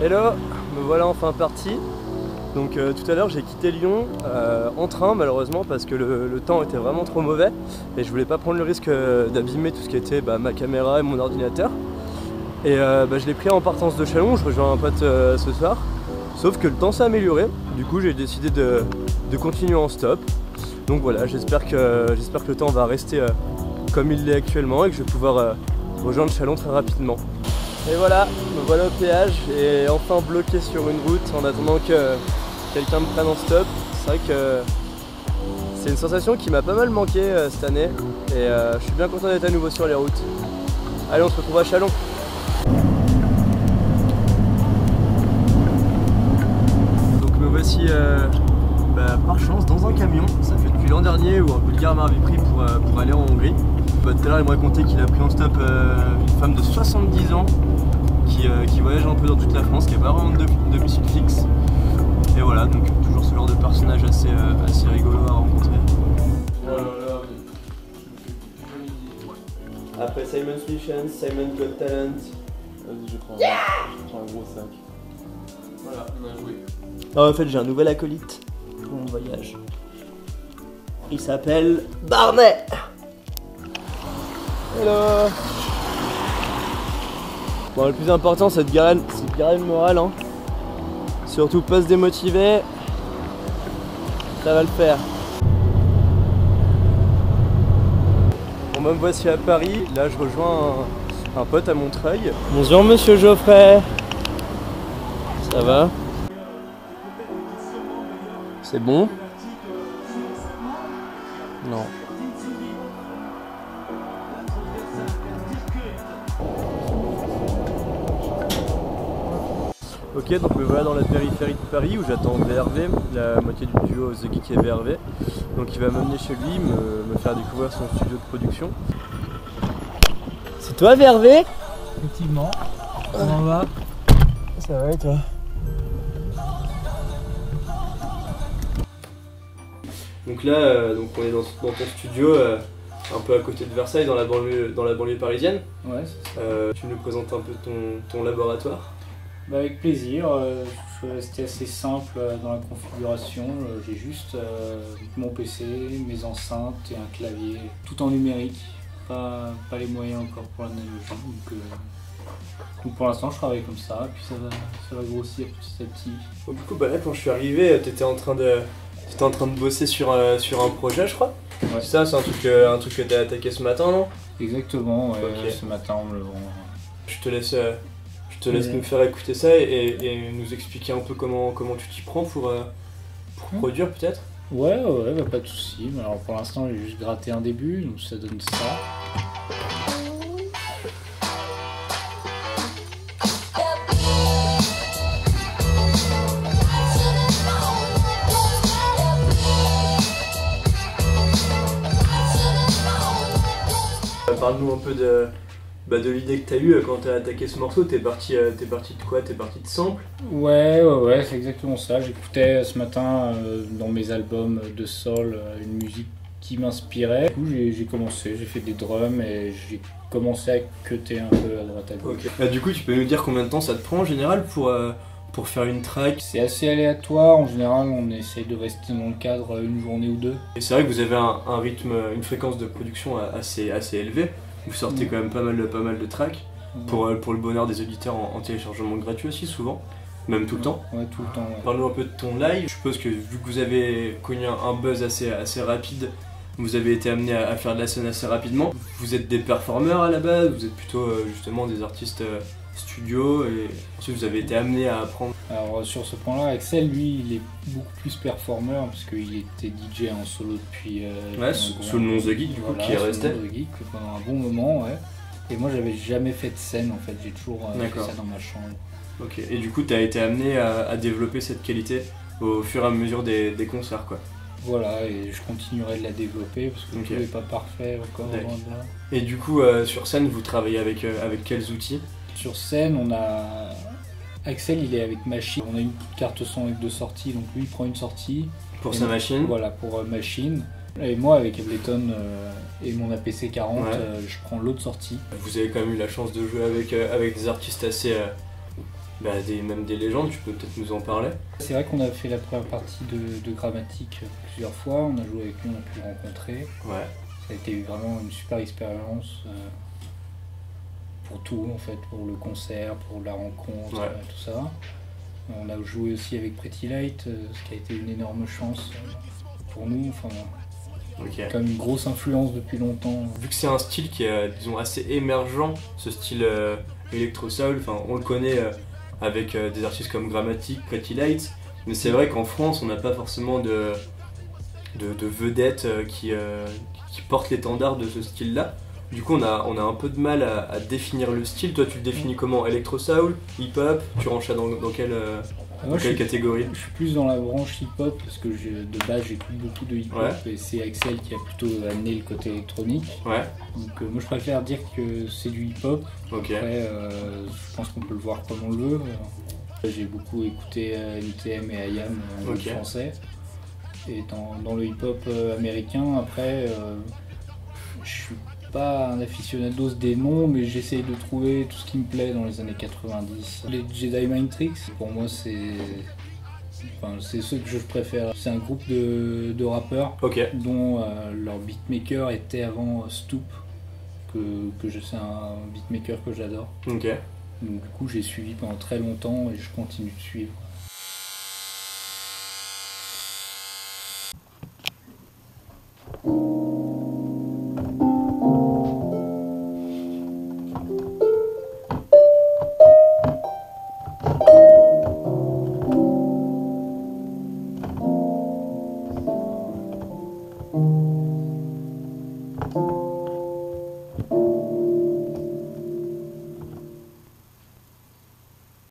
Hello, me voilà enfin parti. Donc tout à l'heure j'ai quitté Lyon en train malheureusement parce que le temps était vraiment trop mauvais et je voulais pas prendre le risque d'abîmer tout ce qui était ma caméra et mon ordinateur. Et je l'ai pris en partance de Chalon, je rejoins un pote ce soir. Sauf que le temps s'est amélioré, du coup j'ai décidé de continuer en stop. Donc voilà, j'espère que le temps va rester comme il l'est actuellement et que je vais pouvoir rejoindre Chalon très rapidement. Et voilà, me voilà au péage et enfin bloqué sur une route en attendant que quelqu'un me prenne en stop. C'est vrai que c'est une sensation qui m'a pas mal manqué cette année et je suis bien content d'être à nouveau sur les routes. Allez, on se retrouve à Chalon. Donc me voici par chance dans un camion. Ça fait depuis l'an dernier où un Bulgare m'avait pris pour aller en Hongrie. Tout à l'heure il me racontait qu'il a pris en stop une femme de 70 ans qui voyage un peu dans toute la France, qui n'a pas vraiment de domicile fixe. Et voilà, donc toujours ce genre de personnage assez rigolo à rencontrer. Après Simon's Mission, Simon Got Talent. Vas-y, je prends un gros sac. Voilà, on a joué. Ah, en fait, j'ai un nouvel acolyte pour mon voyage. Il s'appelle Barnet. Hello. Bon, le plus important c'est de garer le moral, hein. Surtout pas se démotiver, ça va le faire. Bon, me voici à Paris, là je rejoins un pote à Montreuil. Bonjour monsieur Geoffrey. Ça va? C'est bon? Non. Ok, donc me voilà dans la périphérie de Paris où j'attends VRV, la moitié du duo The Geek et VRV. Donc il va m'amener chez lui, me faire découvrir son studio de production. C'est toi VRV? Effectivement. Comment on va? Ça va et toi? Donc là, on est dans ton studio, un peu à côté de Versailles, dans la banlieue parisienne. Ouais, c'est ça. Tu nous présentes un peu ton laboratoire? Bah avec plaisir, je suis resté assez simple dans la configuration. J'ai juste mon PC, mes enceintes et un clavier, tout en numérique. Pas les moyens encore pour l'analogie. Donc pour l'instant je travaille comme ça, puis ça va grossir petit à petit. Bon, du coup là quand je suis arrivé, t'étais en train de bosser sur un projet, je crois. Ouais. C'est ça, c'est un truc que t'as attaqué ce matin, non? Exactement, ouais, okay. Ce matin on me le vend. Je te laisse nous faire écouter ça et nous expliquer un peu comment tu t'y prends pour produire peut-être. Ouais, bah, pas de soucis. Alors pour l'instant j'ai juste gratté un début, donc ça donne ça. Parle-nous un peu de l'idée que tu as eue quand tu as attaqué ce morceau. T'es parti de quoi? T'es parti de sample? Ouais, c'est exactement ça. J'écoutais ce matin dans mes albums de soul une musique qui m'inspirait. Du coup j'ai commencé, j'ai fait des drums et j'ai commencé à cutter un peu à droite à gauche. Okay. Du coup tu peux nous dire combien de temps ça te prend en général pour faire une track? C'est assez aléatoire, en général on essaye de rester dans le cadre une journée ou deux. Et c'est vrai que vous avez un rythme, une fréquence de production assez élevée. Vous sortez quand même pas mal de tracks pour le bonheur des auditeurs en téléchargement gratuit aussi souvent, même tout le temps. Ouais, tout le temps. Ouais. Parle-nous un peu de ton live. Je suppose que vu que vous avez connu un buzz assez rapide, vous avez été amené à faire de la scène assez rapidement. Vous êtes des performeurs à la base, vous êtes plutôt justement des artistes studio et ensuite vous avez été amené à apprendre. Alors sur ce point-là, Axel lui il est beaucoup plus performeur parce qu'il était DJ en solo depuis sous le nom The Geek du coup, qui est resté The Geek pendant un bon moment, ouais. Et moi j'avais jamais fait de scène en fait, j'ai toujours fait ça dans ma chambre. Ok, et du coup tu as été amené à développer cette qualité au fur et à mesure des concerts quoi. Voilà, et je continuerai de la développer parce que tout n'est pas parfait encore loin de là. Et du coup sur scène vous travaillez avec quels outils? Sur scène, on a Axel, il est avec Machine. On a une carte son avec 2 sorties, donc lui il prend une sortie pour sa machine. Voilà, pour Machine. Et moi, avec Ableton et mon APC 40, je prends l'autre sortie. Vous avez quand même eu la chance de jouer avec des artistes assez même des légendes, tu peux peut-être nous en parler? C'est vrai qu'on a fait la première partie de Grammatique plusieurs fois, on a joué avec lui, on a pu le rencontrer. Ouais. Ça a été vraiment une super expérience pour tout en fait, pour le concert, pour la rencontre, Ouais. tout ça. On a joué aussi avec Pretty Light, ce qui a été une énorme chance pour nous. Enfin, Ok. comme une grosse influence depuis longtemps. Vu que c'est un style qui est, disons, assez émergent, ce style Electro Soul, on le connaît avec des artistes comme Grammatique, Pretty Lights, mais c'est vrai qu'en France, on n'a pas forcément de vedettes qui portent l'étendard de ce style-là. Du coup, on a un peu de mal à définir le style. Toi, tu le définis comment? Electro Soul, hip-hop? Tu ranges ça dans quelle, Moi, quelle catégorie? je suis plus dans la branche hip-hop parce que de base j'écoute beaucoup de hip-hop et c'est Axel qui a plutôt amené le côté électronique. Ouais. Donc moi je préfère dire que c'est du hip-hop. Ok. Après je pense qu'on peut le voir comme on le veut. J'ai beaucoup écouté NTM et IAM en français. Et dans le hip-hop américain, après je suis pas un aficionados des noms, mais j'essaye de trouver tout ce qui me plaît dans les années 90. Les Jedi Mind Tricks, pour moi c'est ceux que je préfère. C'est un groupe de rappeurs dont leur beatmaker était avant Stoop, c'est un beatmaker que j'adore. Ok. Donc du coup j'ai suivi pendant très longtemps et je continue de suivre.